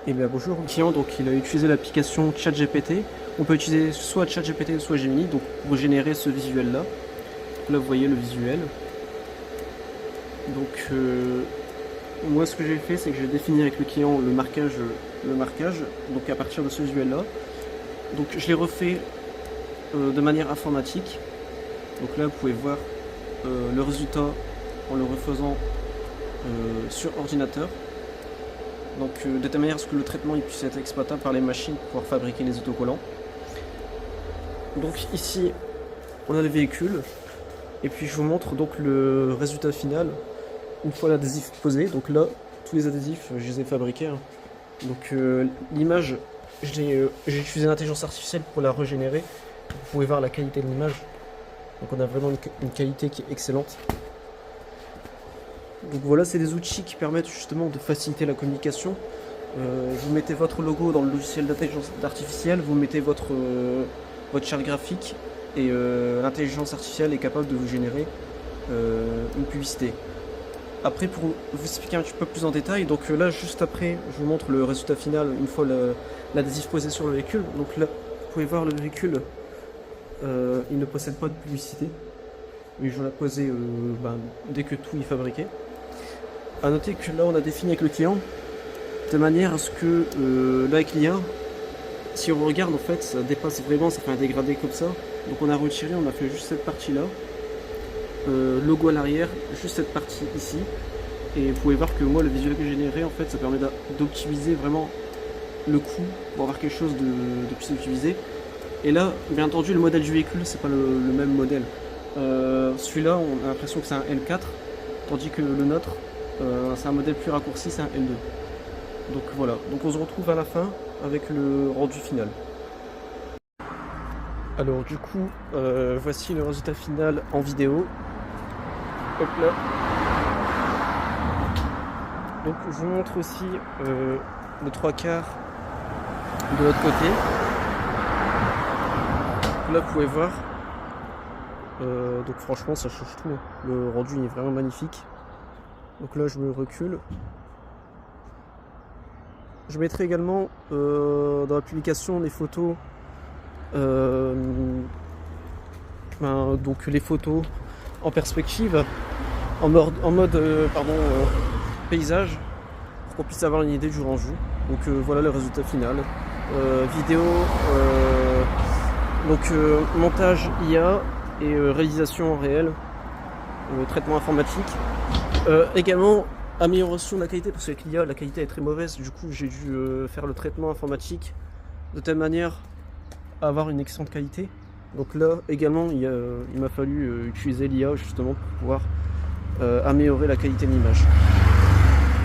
Et bien bonjour, le client donc il a utilisé l'application ChatGPT. On peut utiliser soit ChatGPT soit Gemini donc pour générer ce visuel là. Là vous voyez le visuel. Donc moi ce que j'ai fait c'est que j'ai défini avec le client le marquage donc à partir de ce visuel là. Donc je l'ai refait de manière informatique. Donc là vous pouvez voir le résultat en le refaisant sur ordinateur. Donc de telle manière à ce que le traitement il puisse être exploitable par les machines pour pouvoir fabriquer les autocollants. Donc ici on a le véhicule et puis je vous montre donc le résultat final une fois l'adhésif posé. Donc là tous les adhésifs je les ai fabriqués hein. Donc l'image j'ai utilisé l'intelligence artificielle pour la régénérer. Vous pouvez voir la qualité de l'image. Donc on a vraiment une qualité qui est excellente. Donc voilà, c'est des outils qui permettent justement de faciliter la communication. Vous mettez votre logo dans le logiciel d'intelligence artificielle, vous mettez votre charte graphique et l'intelligence artificielle est capable de vous générer une publicité. Après, pour vous expliquer un petit peu plus en détail, donc là juste après je vous montre le résultat final une fois l'adhésif posé sur le véhicule. Donc là vous pouvez voir le véhicule, il ne possède pas de publicité, mais je l'ai posé dès que tout est fabriqué. A noter que là on a défini avec le client de manière à ce que là avec l'IA, si on regarde en fait ça dépasse vraiment, ça fait un dégradé comme ça. Donc on a retiré, on a fait juste cette partie là, logo à l'arrière, juste cette partie ici. Et vous pouvez voir que moi le visuel que j'ai généré en fait ça permet d'optimiser vraiment le coût pour avoir quelque chose de plus optimisé. Et là bien entendu le modèle du véhicule c'est pas le même modèle. Celui-là on a l'impression que c'est un L4 tandis que le nôtre c'est un modèle plus raccourci, c'est un L2. Donc voilà, donc on se retrouve à la fin avec le rendu final. Alors du coup, voici le résultat final en vidéo. Hop là. Donc je vous montre aussi le 3/4 de l'autre côté. Là vous pouvez voir. Donc franchement ça change tout. Le rendu est vraiment magnifique. Donc là je me recule. Je mettrai également dans la publication les photos, donc les photos en perspective, en mode paysage, pour qu'on puisse avoir une idée du rendu. Donc voilà le résultat final. Vidéo, montage IA et réalisation en réel, traitement informatique. Également amélioration de la qualité parce qu'avec l'IA la qualité est très mauvaise, du coup j'ai dû faire le traitement informatique de telle manière à avoir une excellente qualité. Donc là également il m'a fallu utiliser l'IA justement pour pouvoir améliorer la qualité de l'image.